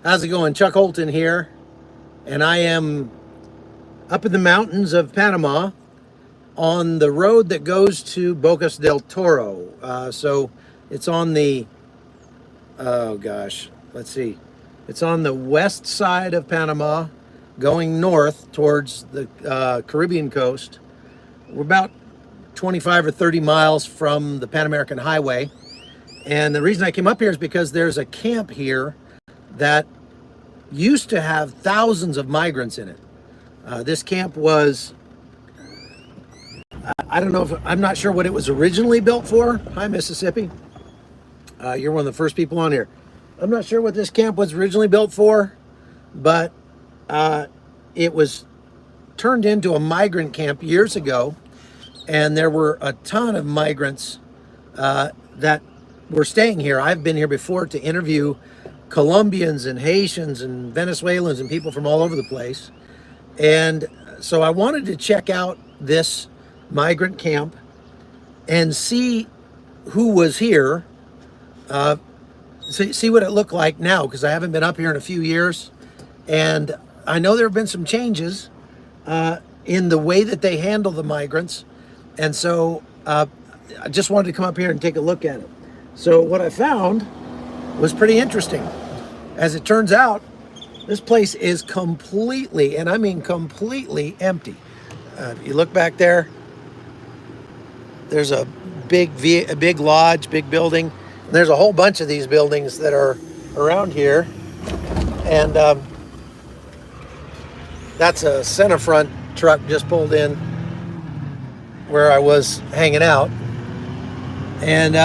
How's it going? Chuck Holton here, and I am up in the mountains of Panama on the road that goes to Bocas del Toro. So it's on the, oh gosh, let's see. It's on the west side of Panama going north towards the Caribbean coast. We're about 25 or 30 miles from the Pan American Highway. And the reason I came up here is because there's a camp here that used to have thousands of migrants in it. This camp was, I don't know if, I'm not sure what it was originally built for. Hi, Mississippi. You're one of the first people on here. I'm not sure what this camp was originally built for, but it was turned into a migrant camp years ago. And there were a ton of migrants that were staying here. I've been here before to interview Colombians and Haitians and Venezuelans and people from all over the place. And so I wanted to check out this migrant camp and see who was here, see what it looked like now, because I haven't been up here in a few years. And I know there have been some changes in the way that they handle the migrants. And so I just wanted to come up here and take a look at it. So what I found was pretty interesting. As it turns out, this place is completely, and I mean completely empty. You look back there, there's a big lodge, big building. And there's a whole bunch of these buildings that are around here. And that's a Centerfront truck just pulled in where I was hanging out. And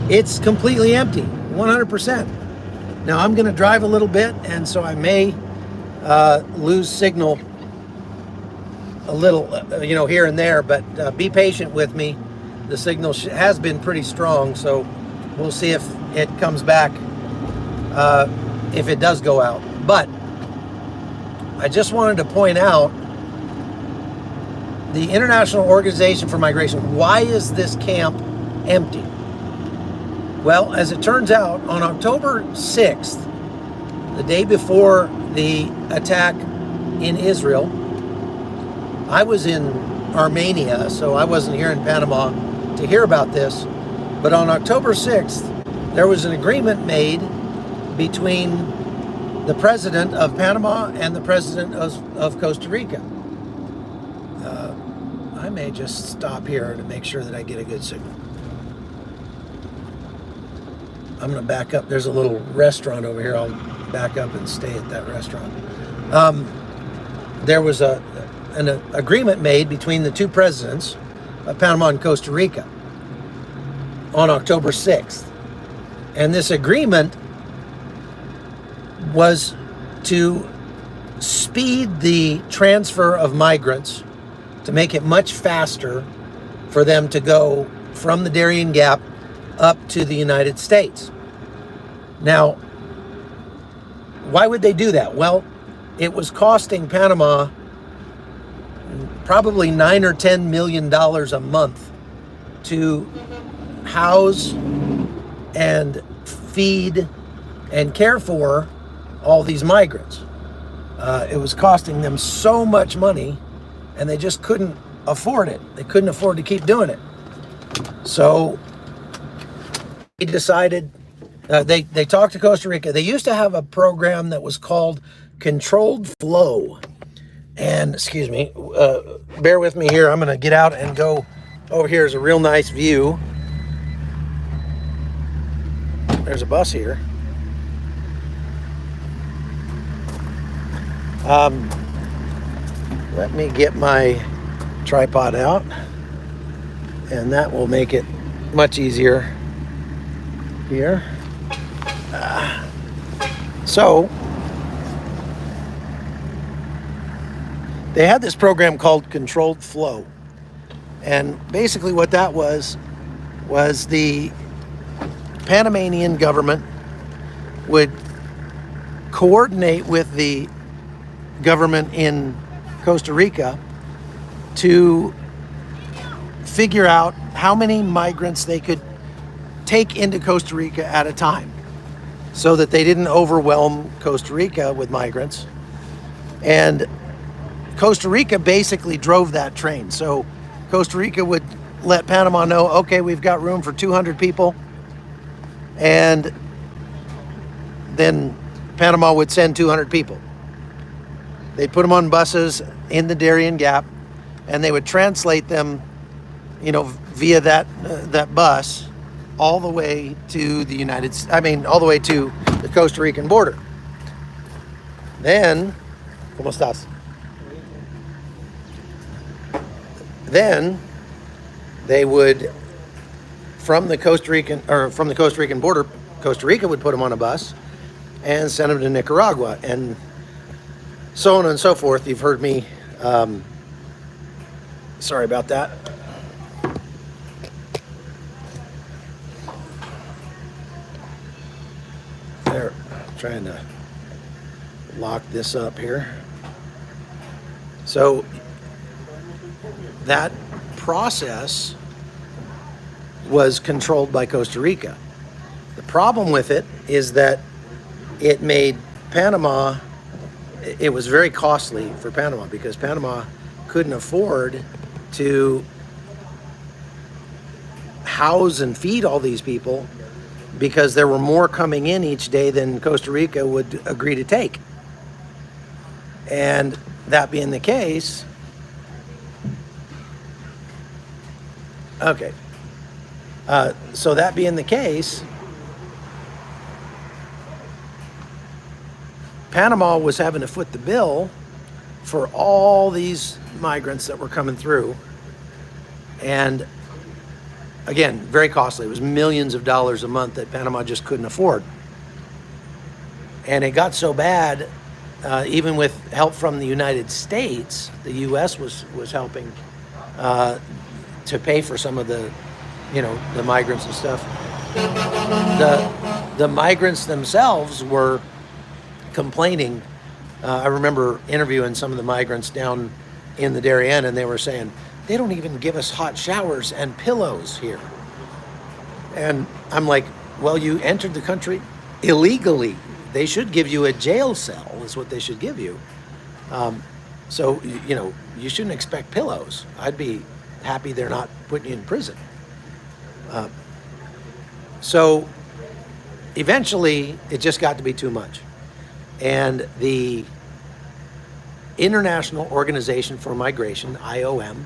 it's completely empty, 100%. Now I'm going to drive a little bit, and so I may lose signal a little, here and there, but be patient with me. The signal has been pretty strong, so we'll see if it comes back, if it does go out. But I just wanted to point out the International Organization for Migration. Why is this camp empty? Well, as it turns out, on October 6th, the day before the attack in Israel, I was in Armenia, so I wasn't here in Panama to hear about this. But on October 6th, there was an agreement made between the president of Panama and the president of Costa Rica. I may just stop here to make sure that I get a good signal. I'm going to back up. There's a little restaurant over here. I'll back up and stay at that restaurant. There was an agreement made between the two presidents of Panama and Costa Rica on October 6th. And this agreement was to speed the transfer of migrants, to make it much faster for them to go from the Darien Gap up to the United States. Now, why would they do that? Well, it was costing Panama probably $9 or $10 million a month to house and feed and care for all these migrants. It was costing them so much money, and they just couldn't afford it. They couldn't afford to keep doing it. So they decided, they talked to Costa Rica. They used to have a program that was called controlled flow. And, excuse me, bear with me here. I'm going to get out and go over here. Is a real nice view. There's a bus here. Let me get my tripod out, and that will make it much easier here. So they had this program called controlled flow, and basically what that was the Panamanian government would coordinate with the government in Costa Rica to figure out how many migrants they could take into Costa Rica at a time. so that they didn't overwhelm Costa Rica with migrants. And Costa Rica basically drove that train. So Costa Rica would let Panama know, okay, we've got room for 200 people. And then Panama would send 200 people. They'd put them on buses in the Darien Gap, and they would translate them, via that bus all the way to all the way to the Costa Rican border. Then, ¿cómo estás? Then they would, from the Costa Rican border, Costa Rica would put them on a bus and send them to Nicaragua, and so on and so forth. You've heard me. Sorry about that. They're trying to lock this up here. So that process was controlled by Costa Rica. The problem with it is that it made Panama, it was very costly for Panama, because Panama couldn't afford to house and feed all these people, because there were more coming in each day than Costa Rica would agree to take. And that being the case, okay. So that being the case, Panama was having to foot the bill for all these migrants that were coming through. And again, very costly. It was millions of dollars a month that Panama just couldn't afford. And it got so bad, even with help from the United States, the U.S. was helping to pay for some of the, the migrants and stuff. The migrants themselves were complaining. I remember interviewing some of the migrants down in the Darien, and they were saying, they don't even give us hot showers and pillows here. And I'm like, well, you entered the country illegally. They should give you a jail cell, is what they should give you. So, you shouldn't expect pillows. I'd be happy they're not putting you in prison. So eventually it just got to be too much. And the International Organization for Migration, IOM,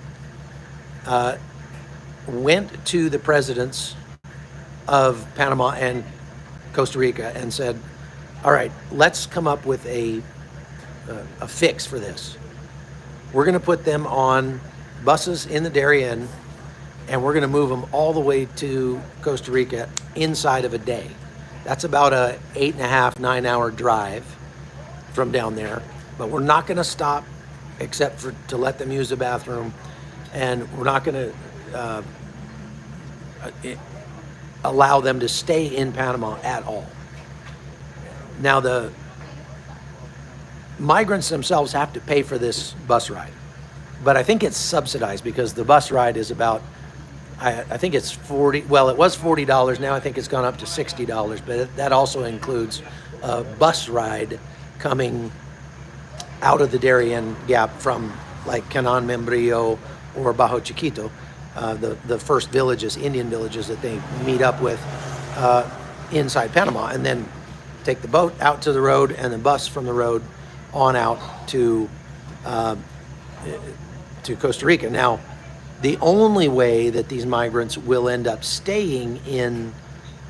went to the presidents of Panama and Costa Rica and said, all right, let's come up with a fix for this. We're going to put them on buses in the Darien, and we're going to move them all the way to Costa Rica inside of a day. That's about a 8.5, 9-hour drive from down there. But we're not going to stop except to let them use the bathroom, and we're not going to allow them to stay in Panama at all. Now, the migrants themselves have to pay for this bus ride, but I think it's subsidized, because the bus ride is about, I think it's $40, well, it was $40, now I think it's gone up to $60, but that also includes a bus ride coming out of the Darien Gap from like Canan Membrillo or Bajo Chiquito, the first villages, Indian villages that they meet up with inside Panama, and then take the boat out to the road and the bus from the road on out to Costa Rica. Now, the only way that these migrants will end up staying in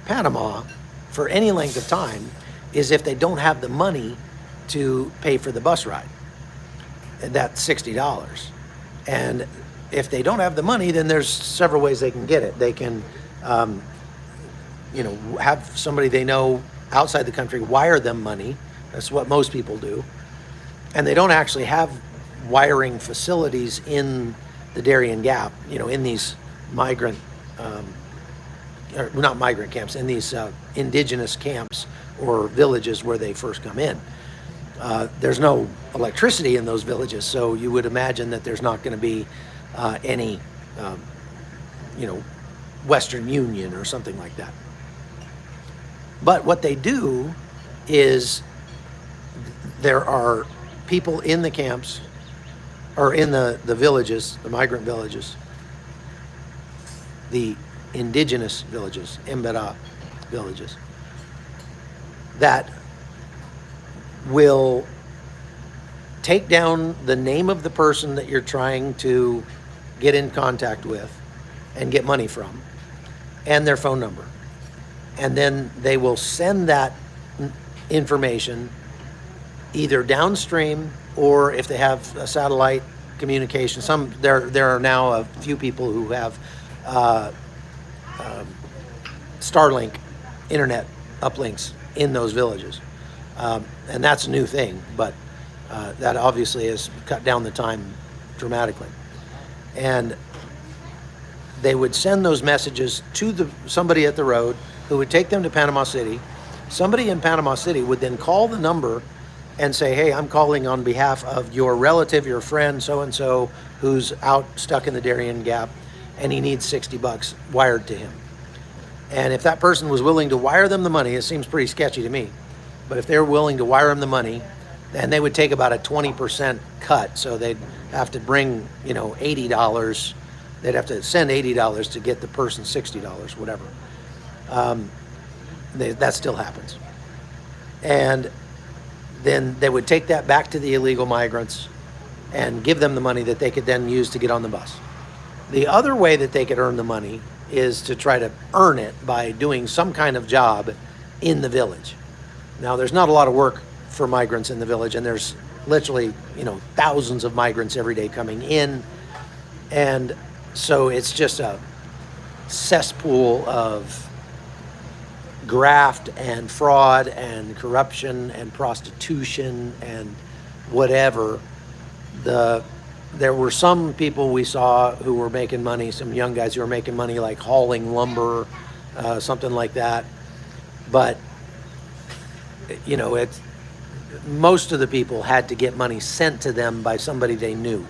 Panama for any length of time is if they don't have the money to pay for the bus ride. And that's $60. And if they don't have the money, then there's several ways they can get it. They can, have somebody they know outside the country wire them money. That's what most people do. And they don't actually have wiring facilities in the Darien Gap, in these migrant, or not migrant camps, in these indigenous camps or villages where they first come in. There's no electricity in those villages, so you would imagine that there's not going to be any, Western Union or something like that. But what they do is there are people in the camps or in the villages, the migrant villages, the indigenous villages, Mbera villages, that will take down the name of the person that you're trying to get in contact with and get money from, and their phone number. And then they will send that information either downstream, or if they have a satellite communication. There are now a few people who have Starlink internet uplinks in those villages, and that's a new thing, but that obviously has cut down the time dramatically. And they would send those messages to somebody at the road who would take them to Panama City. Somebody in Panama City would then call the number and say, hey, I'm calling on behalf of your relative, your friend, so-and-so, who's out stuck in the Darien Gap, and he needs $60 wired to him. And if that person was willing to wire them the money, it seems pretty sketchy to me, but if they're willing to wire them the money, then they would take about a 20% cut. So they'd have to bring, $80. They'd have to send $80 to get the person $60, whatever. That still happens. And then they would take that back to the illegal migrants and give them the money that they could then use to get on the bus. The other way that they could earn the money is to try to earn it by doing some kind of job in the village. Now, there's not a lot of work for migrants in the village, and there's literally, thousands of migrants every day coming in. And so it's just a cesspool of graft and fraud and corruption and prostitution and whatever. There were some people we saw who were making money, some young guys who were making money like hauling lumber, something like that. But, most of the people had to get money sent to them by somebody they knew.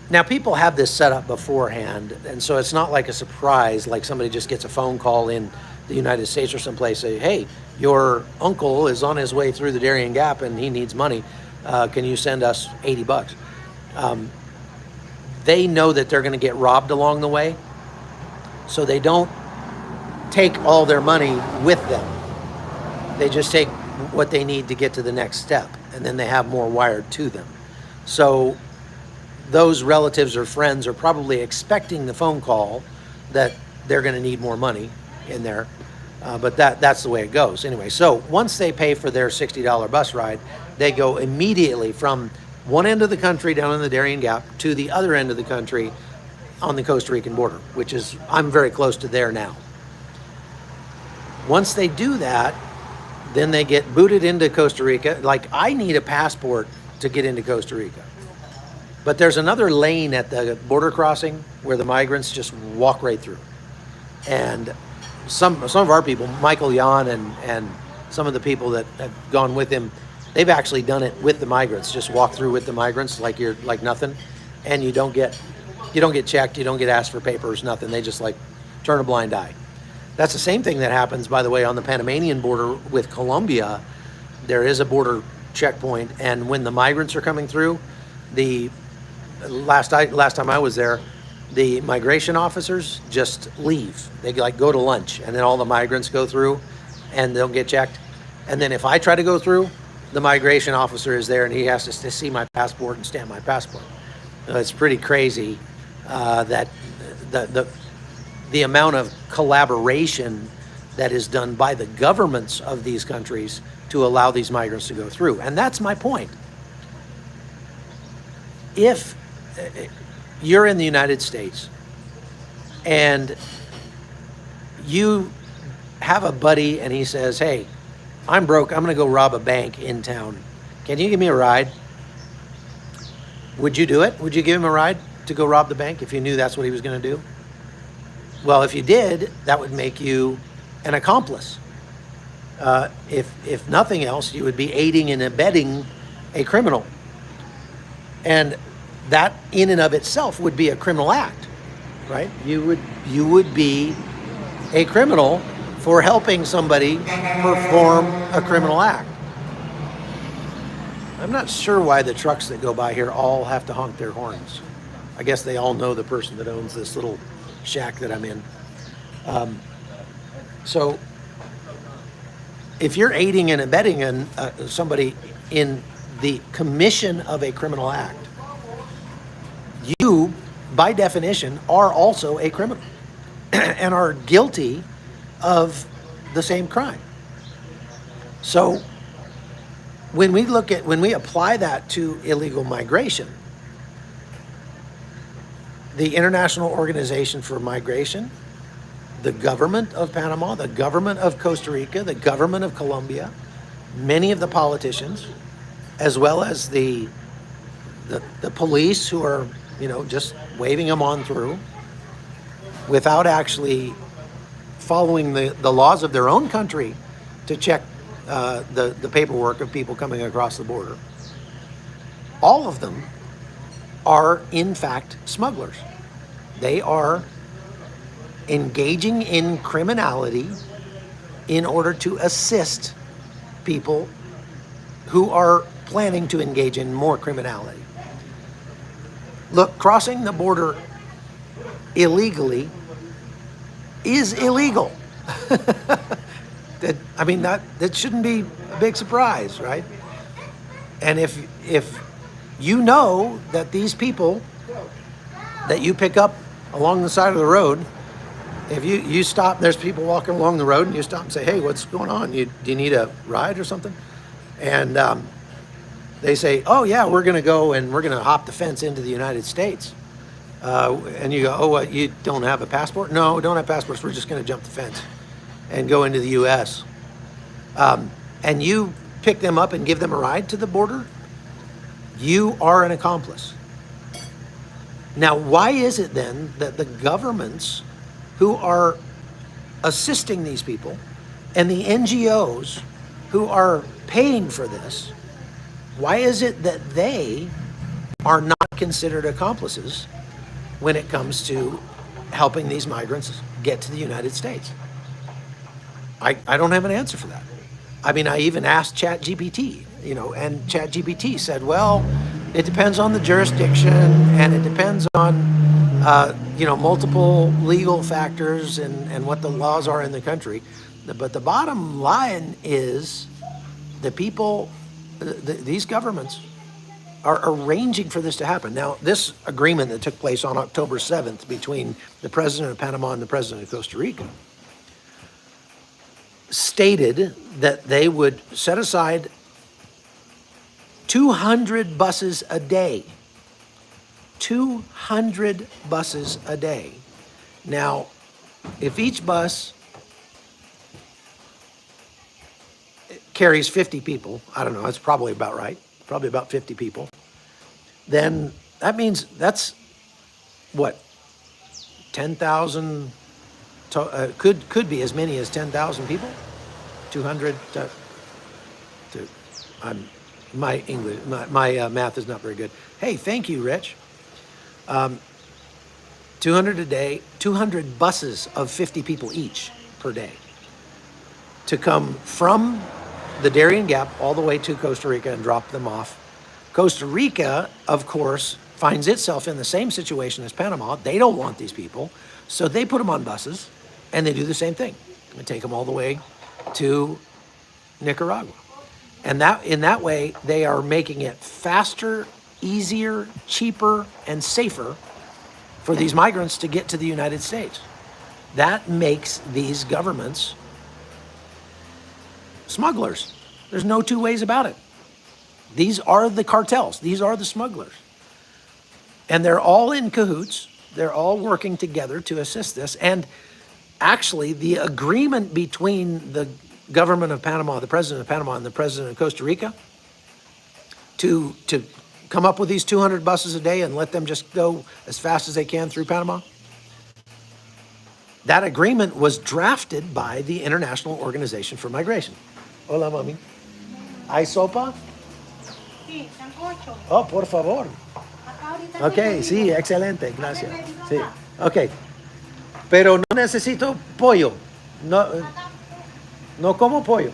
Now, people have this set up beforehand, and so it's not like a surprise, like somebody just gets a phone call in the United States or someplace, say, hey, your uncle is on his way through the Darien Gap and he needs money. Can you send us $80? They know that they're going to get robbed along the way, so they don't take all their money with them. They just take what they need to get to the next step, and then they have more wired to them. So those relatives or friends are probably expecting the phone call that they're going to need more money in there, but that's the way it goes. Anyway, so once they pay for their $60 bus ride, they go immediately from one end of the country down in the Darien Gap to the other end of the country on the Costa Rican border, which is, I'm very close to there now. Once they do that, then they get booted into Costa Rica. Like, I need a passport to get into Costa Rica. But there's another lane at the border crossing where the migrants just walk right through. And some of our people, Michael Jan and some of the people that have gone with him, they've actually done it with the migrants, just walk through with the migrants like you're like nothing. And you don't get checked, you don't get asked for papers, nothing. They just turn a blind eye. That's the same thing that happens, by the way, on the Panamanian border with Colombia. There is a border checkpoint, and when the migrants are coming through, the last time I was there, the migration officers just leave. They go to lunch, and then all the migrants go through and they'll get checked. And then if I try to go through, the migration officer is there and he has to see my passport and stamp my passport. It's pretty crazy that the amount of collaboration that is done by the governments of these countries to allow these migrants to go through. And that's my point. If you're in the United States and you have a buddy and he says, hey, I'm broke, I'm gonna go rob a bank in town. Can you give me a ride? Would you do it? Would you give him a ride to go rob the bank if you knew that's what he was gonna do? Well, if you did, that would make you an accomplice. If nothing else, you would be aiding and abetting a criminal. And that in and of itself would be a criminal act, right? You would be a criminal for helping somebody perform a criminal act. I'm not sure why the trucks that go by here all have to honk their horns. I guess they all know the person that owns this little shack that I'm in. So if you're aiding and abetting somebody in the commission of a criminal act, you, by definition, are also a criminal and are guilty of the same crime. So when we apply that to illegal migration, the International Organization for Migration, the government of Panama, the government of Costa Rica, the government of Colombia, many of the politicians, as well as the police who are, just waving them on through without actually following the laws of their own country to check the paperwork of people coming across the border. All of them are, in fact, smugglers. They are engaging in criminality in order to assist people who are planning to engage in more criminality. Look, crossing the border illegally is illegal. That shouldn't be a big surprise, right? And if you know that these people that you pick up along the side of the road, if you stop, there's people walking along the road, and you stop and say, "Hey, what's going on? Do you need a ride or something?" And they say, "Oh yeah, we're going to go and we're going to hop the fence into the United States." And you go, "Oh, what, you don't have a passport?" "No, we don't have passports. We're just going to jump the fence and go into the U.S." And you pick them up and give them a ride to the border, you are an accomplice. Now, why is it then that the governments who are assisting these people and the NGOs who are paying for this, why is it that they are not considered accomplices when it comes to helping these migrants get to the United States? I don't have an answer for that. I even asked ChatGPT, and ChatGPT said, well, it depends on the jurisdiction, and it depends on, multiple legal factors and what the laws are in the country. But the bottom line is the people, these governments are arranging for this to happen. Now, this agreement that took place on October 7th between the president of Panama and the president of Costa Rica stated that they would set aside 200 buses a day. 200 buses a day. Now, if each bus carries 50 people, I don't know, that's probably about right, probably about 50 people, then that means that's what, 10,000, could be as many as 10,000 people. 200 my English, my math is not very good. Hey, thank you, Rich. 200 a day, 200 buses of 50 people each per day to come from the Darien Gap all the way to Costa Rica and drop them off. Costa Rica, of course, finds itself in the same situation as Panama. They don't want these people, so they put them on buses, and they do the same thing. They take them all the way to Nicaragua. And in that way, they are making it faster, easier, cheaper, and safer for these migrants to get to the United States. That makes these governments smugglers. There's no two ways about it. These are the cartels. These are the smugglers. And they're all in cahoots. They're all working together to assist this. And actually, the agreement between the government of Panama, the president of Panama, and the president of Costa Rica to come up with these 200 buses a day and let them just go as fast as they can through Panama, that agreement was drafted by the International Organization for Migration. Hola, mami. ¿Hay sopa? Sí, sancocho. Oh, por favor. Ok, sí, excelente, gracias. Sí, ok. Pero no necesito pollo. No, No como pollo.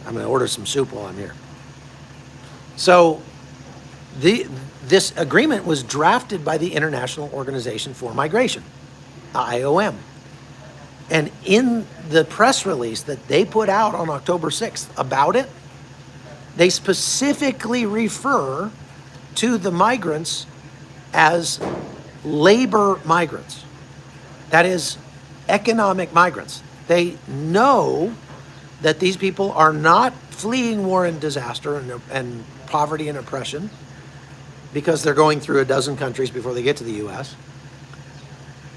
I'm going to order some soup while I'm here. So this agreement was drafted by the International Organization for Migration, IOM. And in the press release that they put out on October 6th about it, they specifically refer to the migrants as labor migrants. That is, economic migrants. They know that these people are not fleeing war and disaster and poverty and oppression because they're going through a dozen countries before they get to the U.S.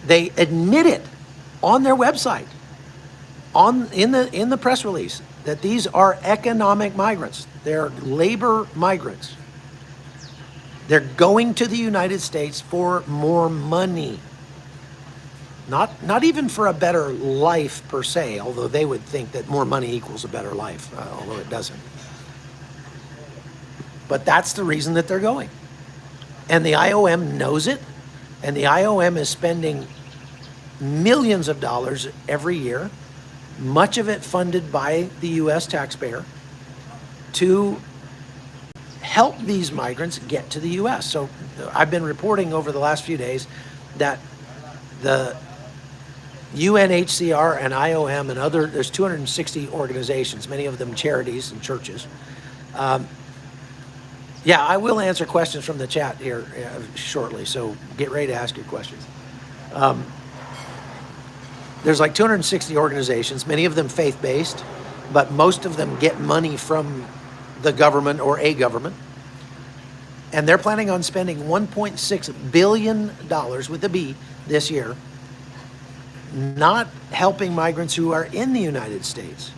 They admit it on their website, in the press release, that these are economic migrants. They're labor migrants. They're going to the United States for more money. Not even for a better life per se, although they would think that more money equals a better life, although it doesn't. But that's the reason that they're going. And the IOM knows it, and the IOM is spending millions of dollars every year, much of it funded by the U.S. taxpayer, to help these migrants get to the U.S. So I've been reporting over the last few days that the UNHCR and IOM and there's 260 organizations, many of them charities and churches. Yeah, I will answer questions from the chat here shortly, so get ready to ask your questions. There's like 260 organizations, many of them faith-based, but most of them get money from the government or a government. And they're planning on spending $1.6 billion with a B this year, not helping migrants who are in the United States,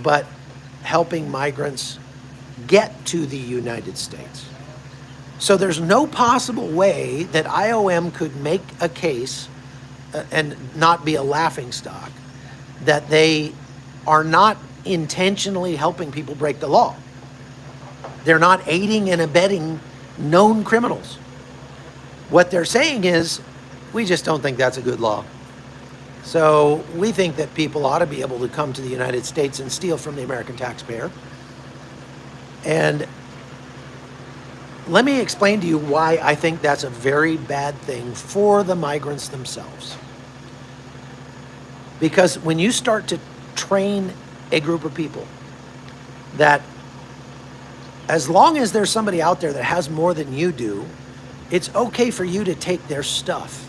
but helping migrants get to the United States. So there's no possible way that IOM could make a case and not be a laughingstock that they are not intentionally helping people break the law. They're not aiding and abetting known criminals. What they're saying is, we just don't think that's a good law. So we think that people ought to be able to come to the United States and steal from the American taxpayer. And let me explain to you why I think that's a very bad thing for the migrants themselves. Because when you start to train a group of people that as long as there's somebody out there that has more than you do, it's okay for you to take their stuff.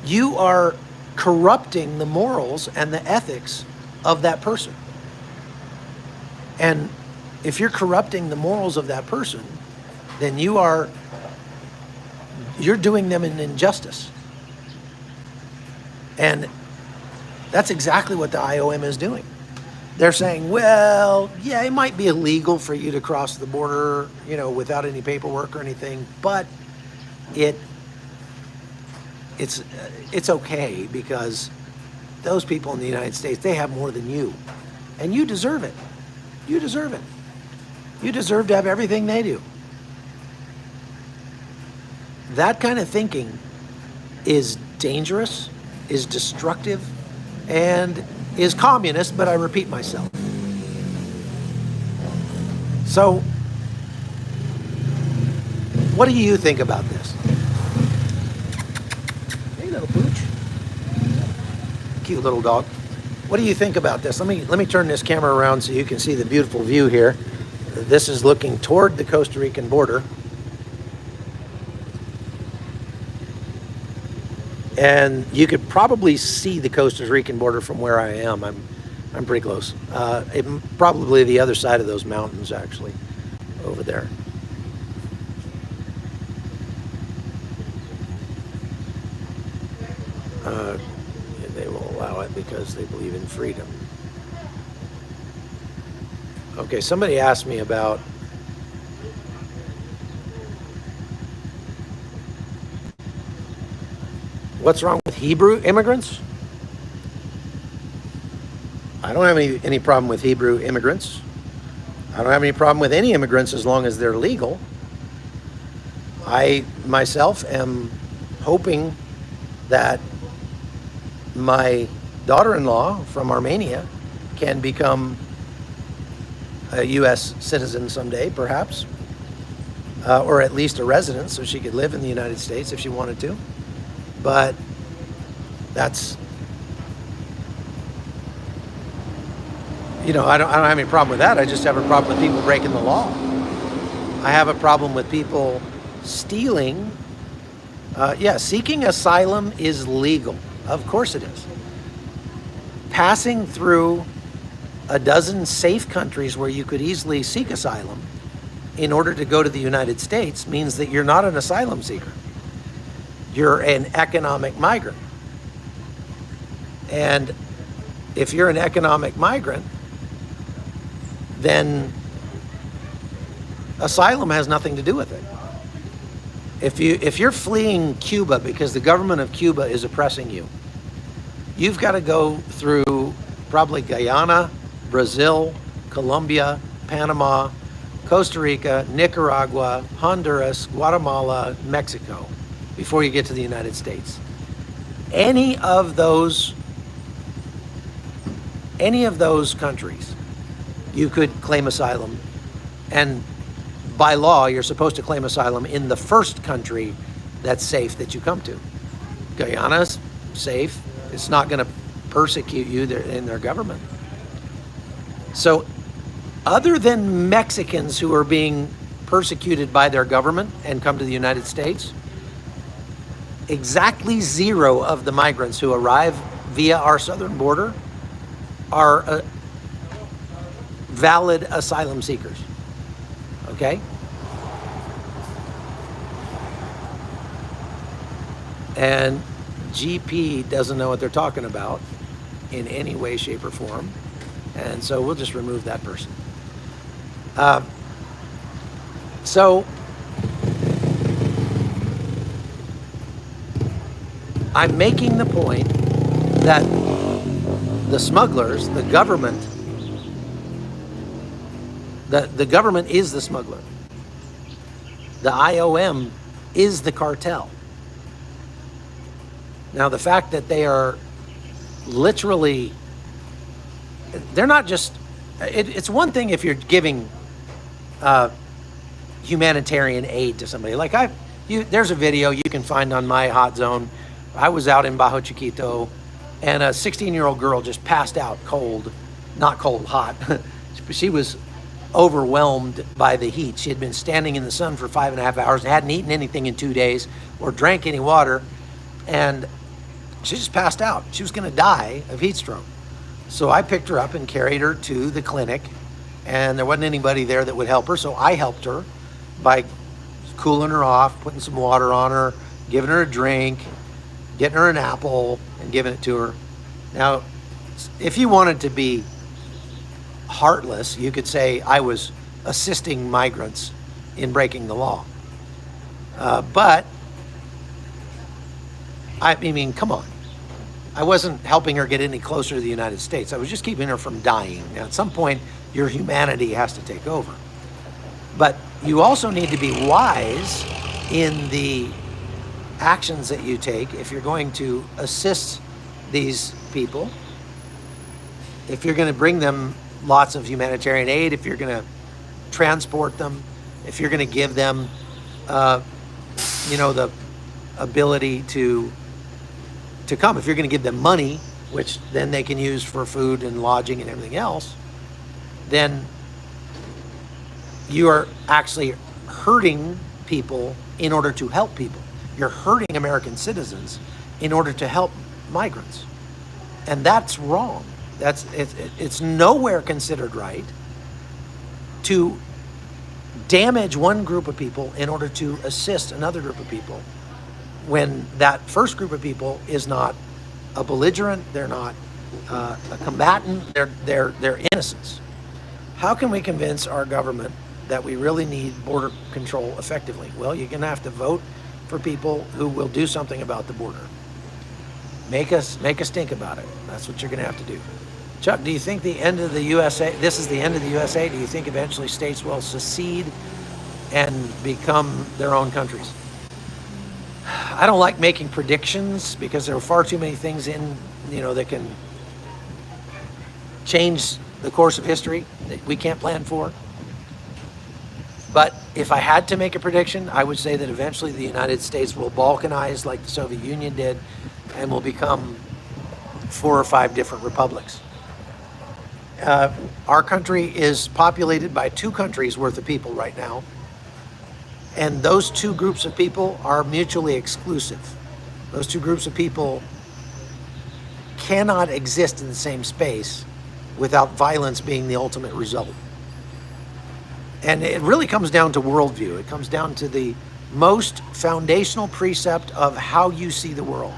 You are corrupting the morals and the ethics of that person. And if you're corrupting the morals of that person, then you're doing them an injustice. And that's exactly what the IOM is doing. They're saying, well, yeah, it might be illegal for you to cross the border, without any paperwork or anything, but it's okay because those people in the United States, they have more than you. And you deserve it. You deserve it. You deserve to have everything they do. That kind of thinking is dangerous, is destructive, and is communist, but I repeat myself. So, what do you think about this? Hey, little pooch. Cute little dog. What do you think about this? Let me turn this camera around so you can see the beautiful view here. This is looking toward the Costa Rican border. And you could probably see the Costa Rican border from where I am. I'm pretty close. Probably the other side of those mountains, actually, over there. They will allow it because they believe in freedom. Okay, somebody asked me about what's wrong with Hebrew immigrants. I don't have any problem with Hebrew immigrants. I don't have any problem with any immigrants as long as they're legal. I myself am hoping that my daughter-in-law from Armenia can become a U.S. citizen someday, perhaps, or at least a resident, so she could live in the United States if she wanted to. But that's, I don't have any problem with that. I just have a problem with people breaking the law. I have a problem with people stealing. Seeking asylum is legal. Of course it is. Passing through a dozen safe countries where you could easily seek asylum in order to go to the United States means that you're not an asylum seeker. You're an economic migrant. And if you're an economic migrant, then asylum has nothing to do with it. If you're fleeing Cuba because the government of Cuba is oppressing you, you've got to go through probably Guyana, Brazil, Colombia, Panama, Costa Rica, Nicaragua, Honduras, Guatemala, Mexico before you get to the United States. Any of those countries, you could claim asylum, and by law, you're supposed to claim asylum in the first country that's safe that you come to. Guyana's safe. It's not going to persecute you in their government. So other than Mexicans who are being persecuted by their government and come to the United States, exactly zero of the migrants who arrive via our southern border are valid asylum seekers. Okay? And GP doesn't know what they're talking about in any way, shape, or form. And so we'll just remove that person. So I'm making the point that the smugglers, the government, the government is the smuggler. The IOM is the cartel. Now, the fact that they are literally, they're not just, it's one thing if you're giving humanitarian aid to somebody. Like there's a video you can find on my hot zone. I was out in Bajo Chiquito and a 16-year-old girl just passed out cold, not cold, hot. She was overwhelmed by the heat. She had been standing in the sun for 5.5 hours, hadn't eaten anything in 2 days or drank any water, and she just passed out. She was going to die of heat stroke. So I picked her up and carried her to the clinic, and there wasn't anybody there that would help her, so I helped her by cooling her off, putting some water on her, giving her a drink, getting her an apple, and giving it to her. Now, if you wanted to be heartless, you could say I was assisting migrants in breaking the law. But, I mean, come on. I wasn't helping her get any closer to the United States. I was just keeping her from dying. Now, at some point, your humanity has to take over. But you also need to be wise in the actions that you take if you're going to assist these people, if you're going to bring them lots of humanitarian aid, if you're going to transport them, if you're going to give them, the ability to come, if you're going to give them money, which then they can use for food and lodging and everything else, then you are actually hurting people in order to help people. You're hurting American citizens in order to help migrants. And that's wrong. It's nowhere considered right to damage one group of people in order to assist another group of people when that first group of people is not a belligerent, they're not a combatant, they're innocents. How can we convince our government that we really need border control effectively? Well, you're going to have to vote for people who will do something about the border. Make us think about it. That's what you're going to have to do. Chuck, do you think the end of the USA, this is the end of the USA? Do you think eventually states will secede and become their own countries? I don't like making predictions because there are far too many things in, that can change the course of history that we can't plan for. But if I had to make a prediction, I would say that eventually the United States will balkanize like the Soviet Union did and will become 4 or 5 different republics. Our country is populated by 2 countries worth of people right now. And those 2 groups of people are mutually exclusive. Those 2 groups of people cannot exist in the same space without violence being the ultimate result. And it really comes down to worldview. It comes down to the most foundational precept of how you see the world.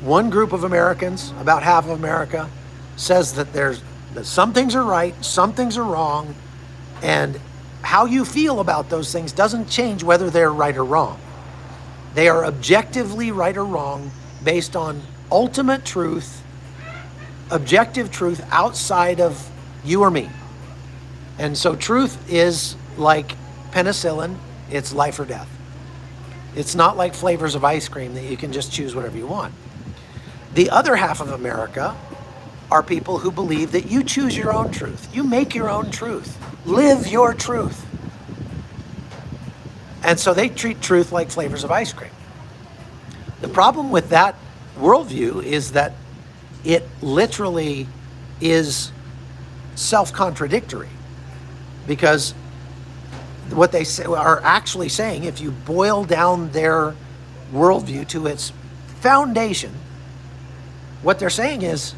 One group of Americans, about half of America, says that some things are right, some things are wrong, and how you feel about those things doesn't change whether they're right or wrong. They are objectively right or wrong based on ultimate truth, objective truth outside of you or me. And so truth is like penicillin, it's life or death. It's not like flavors of ice cream that you can just choose whatever you want. The other half of America are people who believe that you choose your own truth. You make your own truth. Live your truth. And so they treat truth like flavors of ice cream. The problem with that worldview is that it literally is self-contradictory, because what they are actually saying, if you boil down their worldview to its foundation, what they're saying is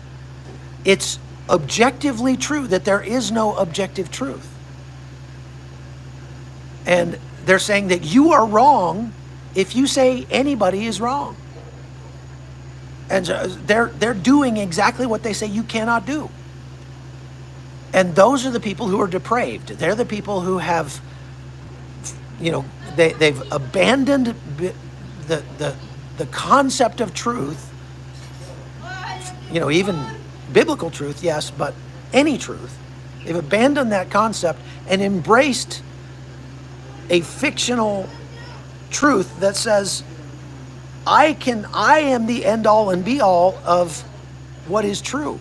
it's objectively true that there is no objective truth. And they're saying that you are wrong if you say anybody is wrong. And they're doing exactly what they say you cannot do. And those are the people who are depraved. They're the people who have, they've abandoned the concept of truth, even biblical truth, yes, but any truth. They've abandoned that concept and embraced a fictional truth that says, I am the end all and be all of what is true.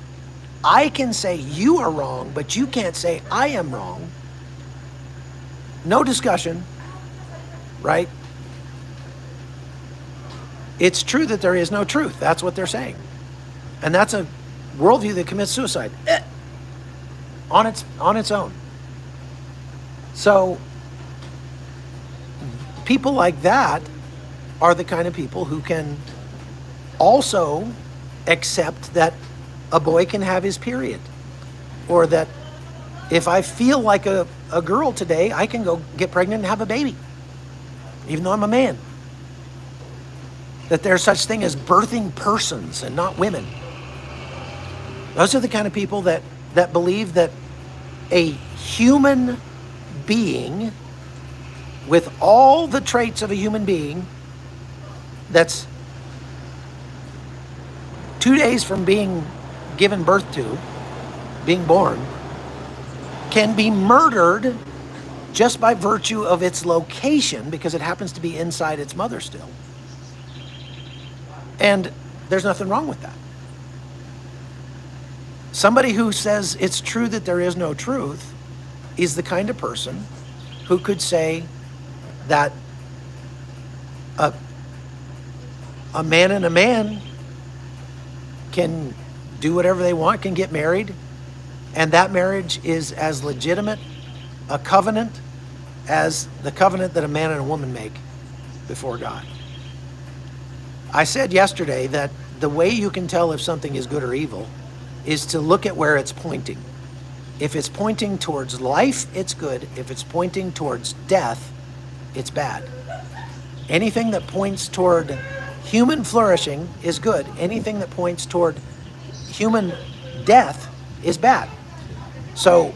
I can say you are wrong, but you can't say I am wrong. No discussion, right? It's true that there is no truth. That's what they're saying. And that's a worldview that commits suicide on its own. So people like that are the kind of people who can also accept that a boy can have his period, or that if I feel like a girl today, I can go get pregnant and have a baby, even though I'm a man. That there's such thing as birthing persons and not women. Those are the kind of people that believe that a human being with all the traits of a human being that's 2 days from being given birth to, being born, can be murdered just by virtue of its location, because it happens to be inside its mother still. And there's nothing wrong with that. Somebody who says it's true that there is no truth is the kind of person who could say that a man and a man can do whatever they want, can get married, and that marriage is as legitimate a covenant as the covenant that a man and a woman make before God. I said yesterday that the way you can tell if something is good or evil is to look at where it's pointing. If it's pointing towards life, it's good. If it's pointing towards death, it's bad. Anything that points toward human flourishing is good. Anything that points toward human death is bad. So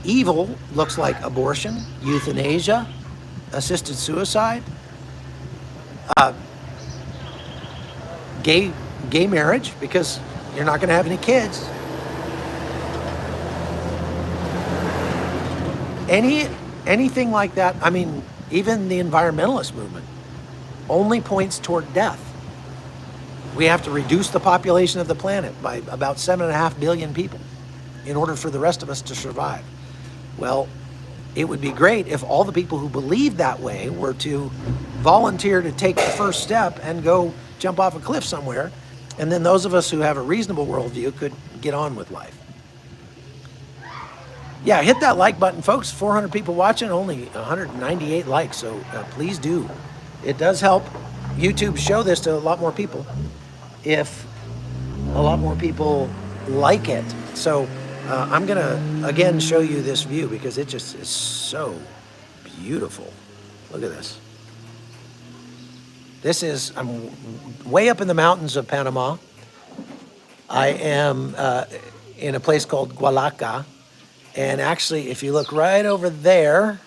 evil looks like abortion, euthanasia, assisted suicide, gay marriage, because you're not going to have any kids. Anything like that. I mean, even the environmentalist movement only points toward death. we have to reduce the population of the planet by about 7.5 billion people in order for the rest of us to survive. Well, it would be great if all the people who believe that way were to volunteer to take the first step and go jump off a cliff somewhere, and then those of us who have a reasonable worldview could get on with life. Yeah, hit that like button, folks. 400 people watching, only 198 likes, so please do. It does help YouTube show this to a lot more people if a lot more people like it. So I'm gonna again show you this view because it just is so beautiful. Look at this. I'm way up in the mountains of Panama. I am in a place called Gualaca. And actually, if you look right over there,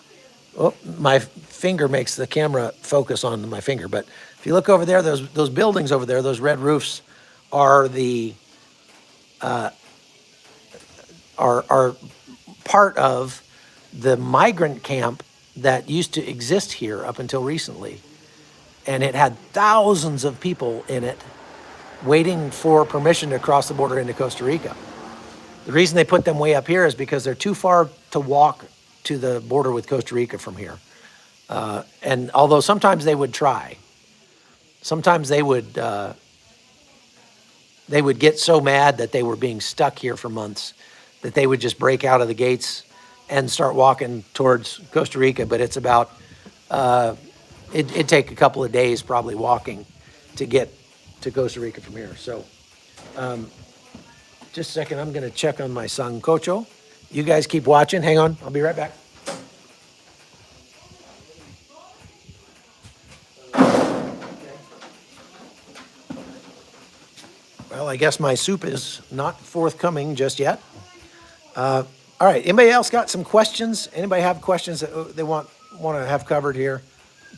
oh, my finger makes the camera focus on my finger. But if you look over there, those buildings over there, those red roofs, are the are part of the migrant camp that used to exist here up until recently, and it had thousands of people in it waiting for permission to cross the border into Costa Rica. The reason they put them way up here is because they're too far to walk to the border with Costa Rica from here. And although sometimes they would try, sometimes they would get so mad that they were being stuck here for months that they would just break out of the gates and start walking towards Costa Rica. But it's about, it'd take a couple of days probably walking to get to Costa Rica from here. So, just a second, I'm gonna check on my sancocho. You guys keep watching, hang on, I'll be right back. Well, I guess my soup is not forthcoming just yet. All right, anybody else got some questions? Anybody have questions that they want to have covered here?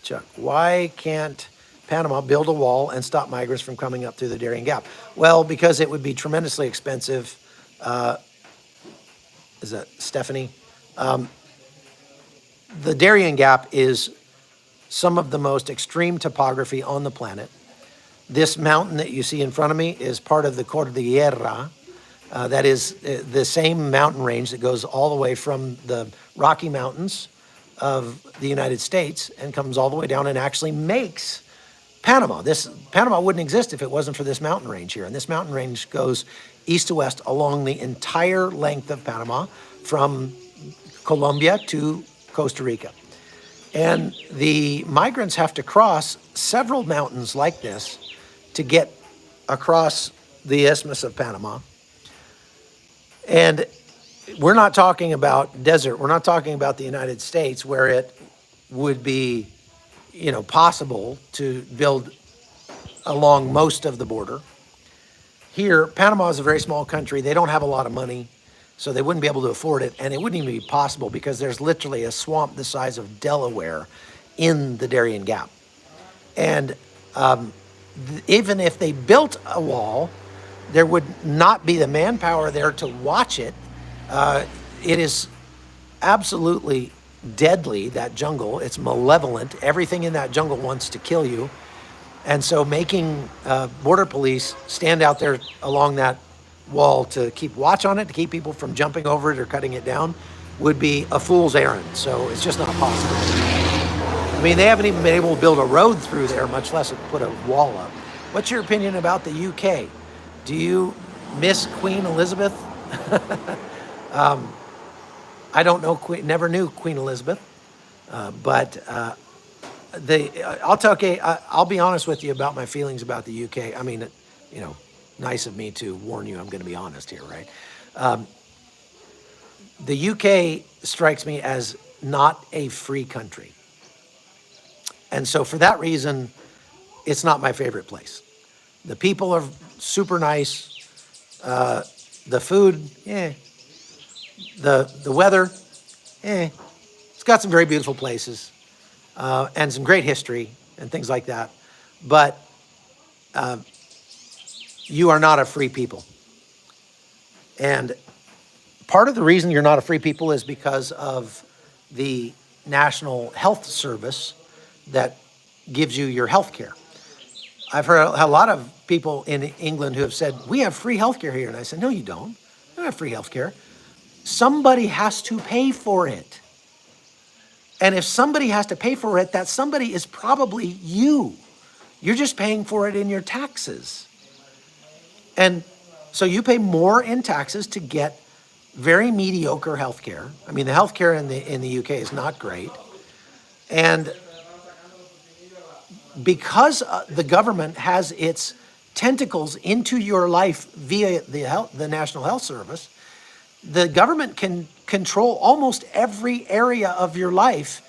Chuck, why can't Panama build a wall and stop migrants from coming up through the Darien Gap? Well, because it would be tremendously expensive. Is that Stephanie? The Darien Gap is some of the most extreme topography on the planet. This mountain that you see in front of me is part of the Cordillera. That is the same mountain range that goes all the way from the Rocky Mountains of the United States and comes all the way down and actually makes Panama. Panama wouldn't exist if it wasn't for this mountain range here. And this mountain range goes east to west along the entire length of Panama from Colombia to Costa Rica. And the migrants have to cross several mountains like this to get across the Isthmus of Panama. And we're not talking about desert. We're not talking about the United States where it would be, possible to build along most of the border. Here, Panama is a very small country. They don't have a lot of money, so they wouldn't be able to afford it. And it wouldn't even be possible because there's literally a swamp the size of Delaware in the Darien Gap. And even if they built a wall, there would not be the manpower there to watch it. It is absolutely deadly, that jungle. It's malevolent. Everything in that jungle wants to kill you. And so making border police stand out there along that wall to keep watch on it, to keep people from jumping over it or cutting it down, would be a fool's errand. So it's just not possible. I mean, they haven't even been able to build a road through there, much less put a wall up. What's your opinion about the UK? Do you miss Queen Elizabeth? I don't know, never knew Queen Elizabeth, but I'll be honest with you about my feelings about the UK. I mean, nice of me to warn you, I'm going to be honest here, right? The UK strikes me as not a free country. And so for that reason, it's not my favorite place. The people are super nice. The food, The weather, It's got some very beautiful places and some great history and things like that. But you are not a free people. And part of the reason you're not a free people is because of the National Health Service that gives you your health care. I've heard a lot of people in England who have said, we have free healthcare here. And I said, no, you don't. You don't have free healthcare. Somebody has to pay for it. And if somebody has to pay for it, that somebody is probably you. You're just paying for it in your taxes. And so you pay more in taxes to get very mediocre healthcare. I mean, the healthcare in the UK is not great. And because the government has its tentacles into your life via the National Health Service, the government can control almost every area of your life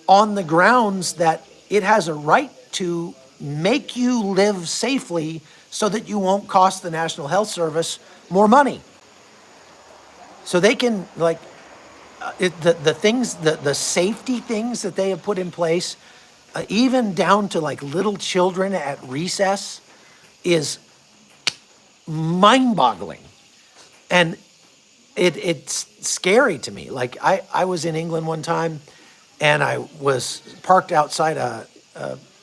on the grounds that it has a right to make you live safely so that you won't cost the National Health Service more money. So they can, like, the things, the safety things that they have put in place, even down to like little children at recess, is mind-boggling. And it's scary to me. Like I was in England one time, and I was parked outside a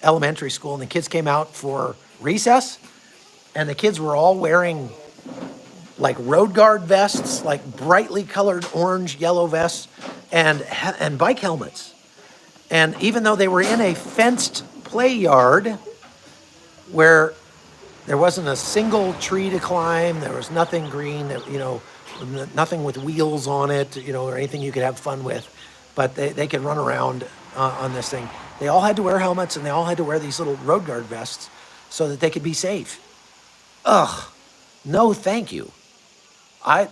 elementary school, and the kids came out for recess, and the kids were all wearing like road guard vests, like brightly colored orange, yellow vests, and bike helmets. And even though they were in a fenced play yard where there wasn't a single tree to climb, there was nothing green, nothing with wheels on it, or anything you could have fun with, but they could run around on this thing. They all had to wear helmets, and they all had to wear these little road guard vests so that they could be safe. Ugh, no thank you. I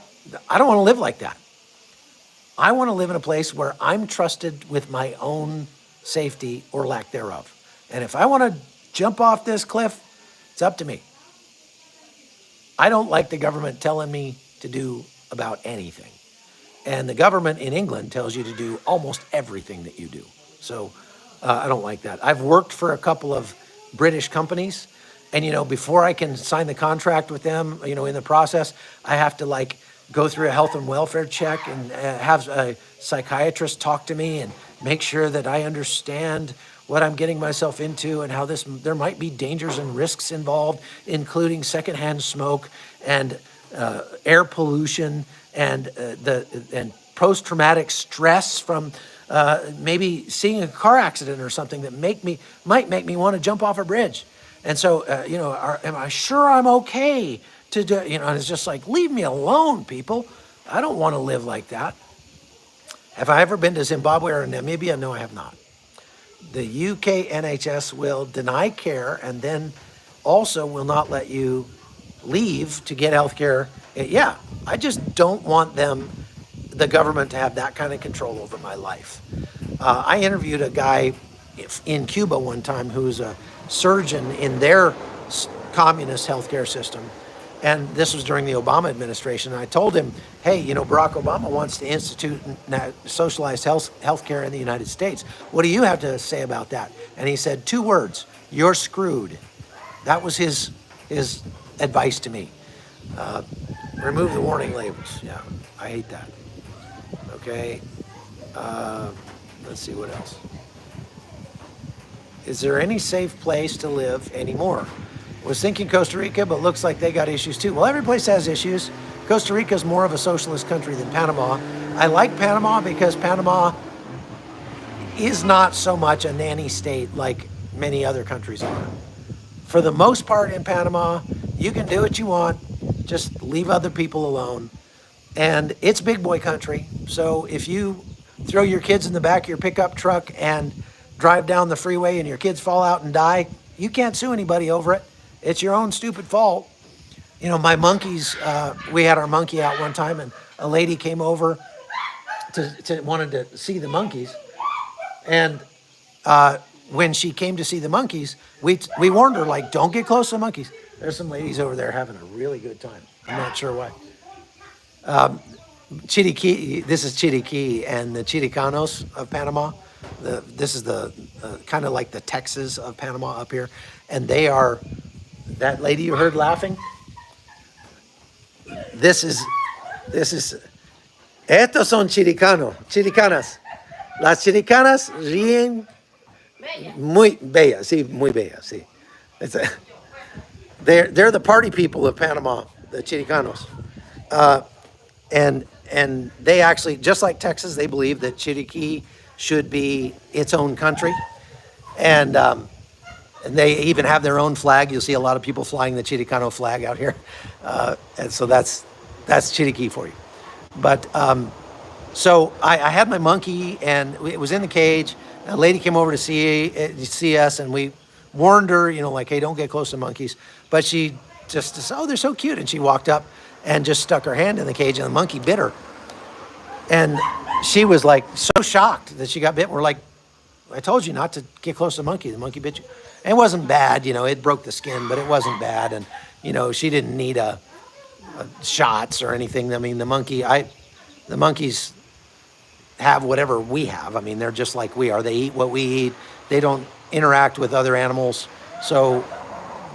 don't want to live like that. I want to live in a place where I'm trusted with my own safety or lack thereof. And if I want to jump off this cliff, it's up to me. I don't like the government telling me to do about anything. And the government in England tells you to do almost everything that you do. So I don't like that. I've worked for a couple of British companies, and before I can sign the contract with them, in the process, I have to like go through a health and welfare check and have a psychiatrist talk to me and make sure that I understand what I'm getting myself into and how there might be dangers and risks involved, including secondhand smoke and air pollution and post-traumatic stress from maybe seeing a car accident or something that might make me want to jump off a bridge. And so, am I sure I'm okay to do, and it's just like, leave me alone, people. I don't want to live like that. Have I ever been to Zimbabwe or Namibia? No, I have not. The UK NHS will deny care and then also will not let you leave to get health care. Yeah, I just don't want the government to have that kind of control over my life. I interviewed a guy in Cuba one time who's a surgeon in their communist healthcare system. And this was during the Obama administration. And I told him, hey, Barack Obama wants to institute socialized healthcare in the United States. What do you have to say about that? And he said 2 words: you're screwed. That was his advice to me. Remove the warning labels. Yeah, I hate that. Okay. Let's see what else. Is there any safe place to live anymore? Was thinking Costa Rica, but looks like they got issues too. Well, every place has issues. Costa Rica is more of a socialist country than Panama. I like Panama because Panama is not so much a nanny state like many other countries are. For the most part in Panama, you can do what you want, just leave other people alone. And it's big boy country. So if you throw your kids in the back of your pickup truck and drive down the freeway and your kids fall out and die, you can't sue anybody over it. It's your own stupid fault. My monkeys, we had our monkey out one time, and a lady came over to wanted to see the monkeys. And when she came to see the monkeys, we warned her, like, don't get close to the monkeys. There's some ladies over there having a really good time. I'm not sure why. Chiriquí, this is Chiriquí and the Chiricanos of Panama. This is the kind of like the Texas of Panama up here. And they are, that lady you heard laughing, this is, estos son chiricanas. Las chiricanas ríen muy bellas, sí, muy bellas, sí. It's a, they're the party people of Panama, the Chiricanos. And they actually, just like Texas, they believe that Chiriquí should be its own country. And they even have their own flag. You'll see a lot of people flying the Chiricano flag out here. And so that's Chiriquí for you. But so I had my monkey, and it was in the cage. A lady came over to see us, and we warned her, like, hey, don't get close to monkeys. But she just said, oh, they're so cute. And she walked up and just stuck her hand in the cage, and the monkey bit her. And she was like so shocked that she got bit. We're like, I told you not to get close to the monkey. The monkey bit you. And it wasn't bad, it broke the skin, but it wasn't bad. And, she didn't need a shots or anything. I mean, the monkeys have whatever we have. I mean, they're just like we are. They eat what we eat. They don't interact with other animals. So,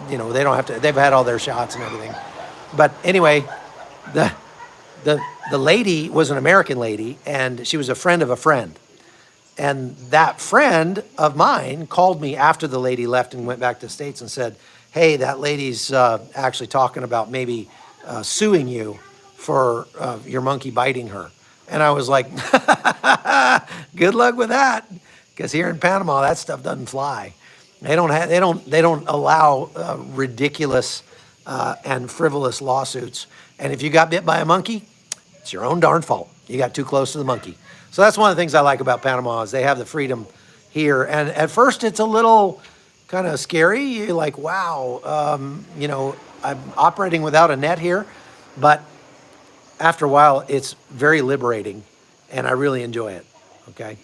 they don't have to, they've had all their shots and everything. But anyway, the lady was an American lady, and she was a friend of a friend. And that friend of mine called me after the lady left and went back to the States and said, hey, that lady's actually talking about maybe suing you for your monkey biting her. And I was like, good luck with that, because here in Panama, that stuff doesn't fly. They don't allow ridiculous and frivolous lawsuits. And if you got bit by a monkey, it's your own darn fault. You got too close to the monkey. So that's one of the things I like about Panama is they have the freedom here. And at first, it's a little kind of scary. You're like, wow, I'm operating without a net here. But after a while, it's very liberating, and I really enjoy it. Okay.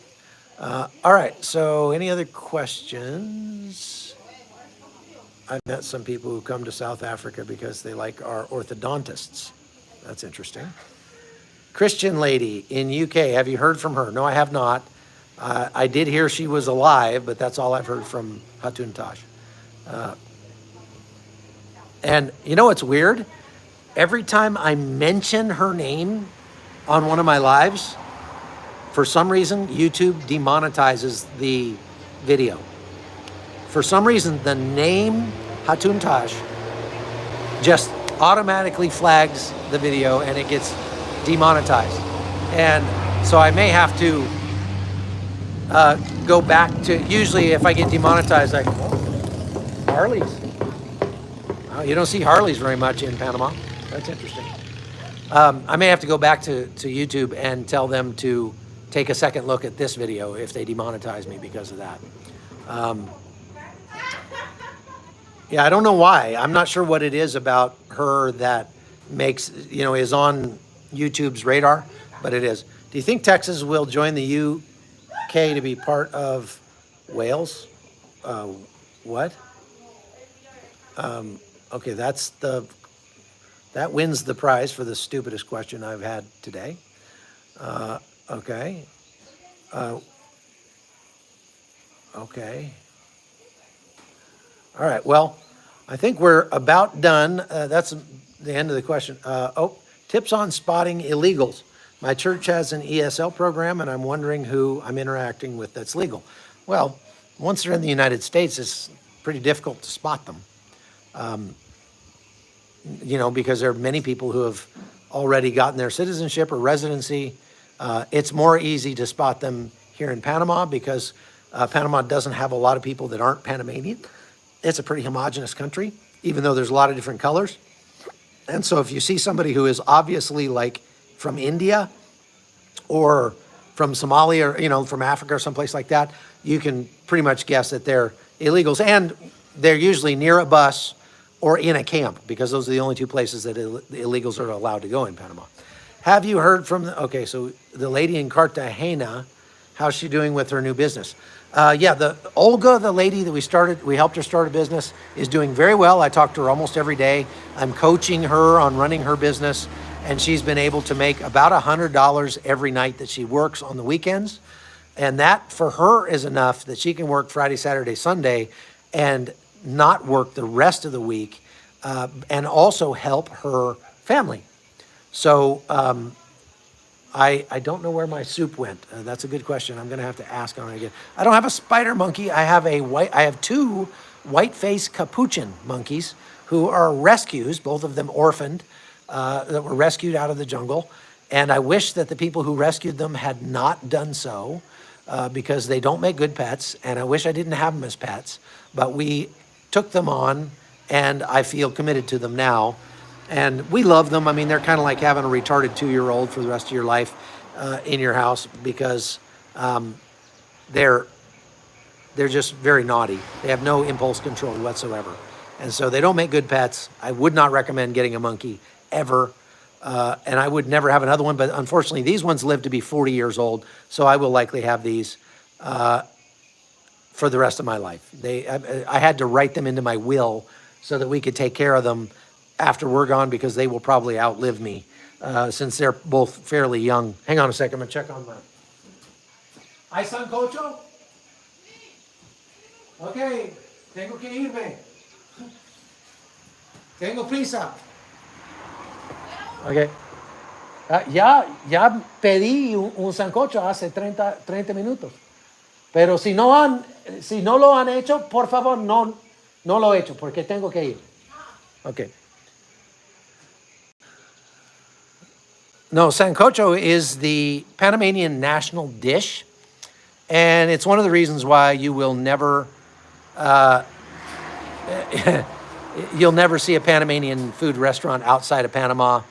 All right. So any other questions? I've met some people who come to South Africa because they like our orthodontists. That's interesting. Christian lady in UK, have you heard from her? No, I have not. I did hear she was alive, but that's all I've heard from Hatun Tash. And you know what's weird? Every time I mention her name on one of my lives, for some reason, YouTube demonetizes the video. For some reason, the name Hatun Tash just automatically flags the video and it gets demonetized. And so I may have to go back to, usually if I get demonetized, Harleys. Oh, you don't see Harleys very much in Panama. That's interesting. I may have to go back to YouTube and tell them to take a second look at this video if they demonetize me because of that. Yeah, I don't know why. I'm not sure what it is about her that makes, is on YouTube's radar, but it is. Do you think Texas will join the UK to be part of Wales? What? Okay, that wins the prize for the stupidest question I've had today. Okay. Okay. All right, well, I think we're about done. That's the end of the question. Tips on spotting illegals. My church has an ESL program, and I'm wondering who I'm interacting with that's legal. Well, once they're in the United States, it's pretty difficult to spot them. Because there are many people who have already gotten their citizenship or residency. It's more easy to spot them here in Panama because Panama doesn't have a lot of people that aren't Panamanian. It's a pretty homogenous country, even though there's a lot of different colors. And so if you see somebody who is obviously like from India or from Somalia or, from Africa or someplace like that, you can pretty much guess that they're illegals. And they're usually near a bus or in a camp because those are the only two places that the illegals are allowed to go in Panama. Have you heard from, so the lady in Cartagena, how's she doing with her new business? The Olga, the lady that we helped her start a business, is doing very well. I talk to her almost every day. I'm coaching her on running her business, and she's been able to make about $100 every night that she works on the weekends. And that for her is enough that she can work Friday, Saturday, Sunday, and not work the rest of the week, and also help her family. So I don't know where my soup went. That's a good question. I'm going to have to ask on it again. I don't have a spider monkey. I have two white-faced capuchin monkeys who are rescues, both of them orphaned, that were rescued out of the jungle. And I wish that the people who rescued them had not done so because they don't make good pets. And I wish I didn't have them as pets. But we took them on, and I feel committed to them now. And we love them. I mean, they're kind of like having a retarded 2-year-old for the rest of your life in your house because they're just very naughty. They have no impulse control whatsoever. And so they don't make good pets. I would not recommend getting a monkey ever. And I would never have another one. But unfortunately, these ones live to be 40 years old. So I will likely have these for the rest of my life. I had to write them into my will so that we could take care of them after we're gone because they will probably outlive me since they're both fairly young. Hang on a second. I'm going to check on my... ¿Hay sancocho? Okay. Tengo que irme. Tengo prisa. Okay. Ya pedí un sancocho hace 30 minutos. Pero si no lo han hecho, por favor, no lo he hecho porque tengo que ir. Okay. No, sancocho is the Panamanian national dish. And it's one of the reasons why you will never, you'll never see a Panamanian food restaurant outside of Panama.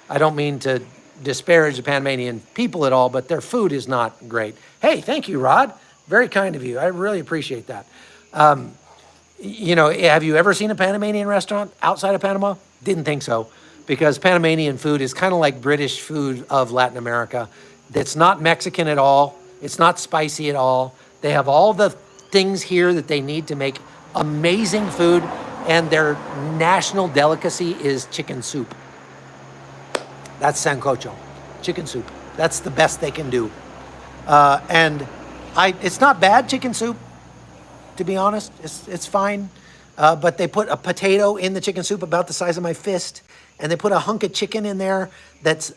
I don't mean to disparage the Panamanian people at all, but their food is not great. Hey, thank you, Rod. Very kind of you. I really appreciate that. You know, have you ever seen a Panamanian restaurant outside of Panama? Didn't think so, because Panamanian food is kind of like British food of Latin America. It's not Mexican at all. It's not spicy at all. They have all the things here that they need to make amazing food, and their national delicacy is chicken soup. That's sancocho, chicken soup. That's the best they can do. It's not bad chicken soup, to be honest. It's fine. But they put a potato in the chicken soup about the size of my fist, and they put a hunk of chicken in there that's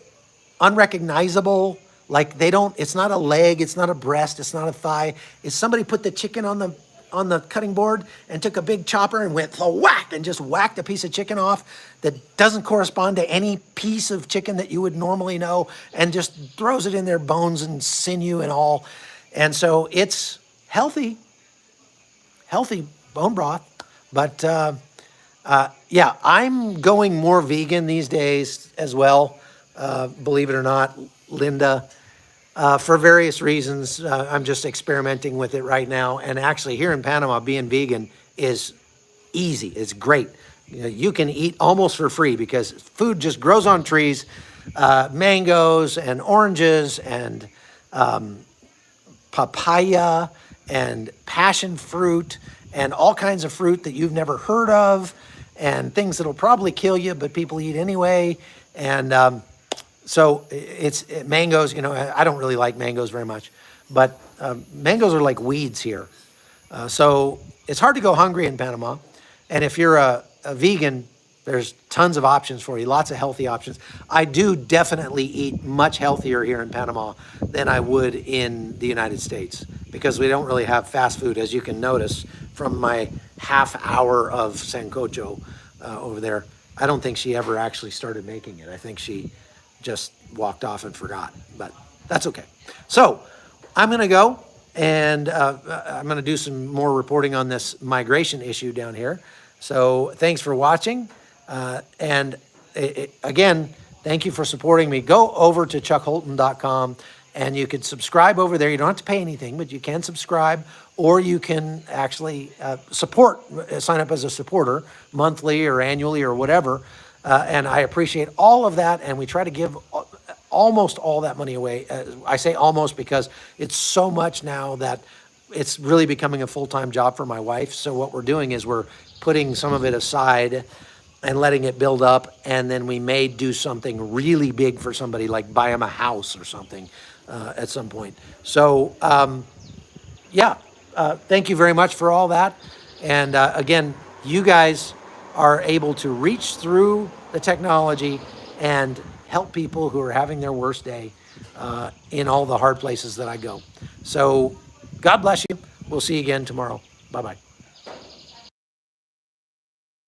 unrecognizable. Like it's not a leg, it's not a breast, it's not a thigh. It's somebody put the chicken on the cutting board and took a big chopper and went whack and just whacked a piece of chicken off that doesn't correspond to any piece of chicken that you would normally know, and just throws it in there, bones and sinew and all. And so it's healthy bone broth. But yeah, I'm going more vegan these days as well, believe it or not, Linda. For various reasons, I'm just experimenting with it right now. And actually here in Panama, being vegan is easy. It's great. You can eat almost for free because food just grows on trees. Mangoes and oranges and papaya and passion fruit and all kinds of fruit that you've never heard of and things that'll probably kill you, but people eat anyway. And so it's mangoes, you know, I don't really like mangoes very much, but mangoes are like weeds here. So it's hard to go hungry in Panama. And if you're a vegan, there's tons of options for you, lots of healthy options. I do definitely eat much healthier here in Panama than I would in the United States because we don't really have fast food, as you can notice from my half hour of sancocho over there. I don't think she ever actually started making it. I think she just walked off and forgot, but that's okay. So I'm going to go and I'm going to do some more reporting on this migration issue down here. So thanks for watching. And again, thank you for supporting me. Go over to chuckholton.com and you can subscribe over there. You don't have to pay anything, but you can subscribe, or you can actually sign up as a supporter monthly or annually or whatever. And I appreciate all of that. And we try to give almost all that money away. I say almost because it's so much now that it's really becoming a full-time job for my wife. So what we're doing is we're putting some of it aside and letting it build up. And then we may do something really big for somebody, like buy them a house or something at some point. So yeah, thank you very much for all that. And again, you guys are able to reach through the technology and help people who are having their worst day in all the hard places that I go. So God bless you. We'll see you again tomorrow. Bye-bye.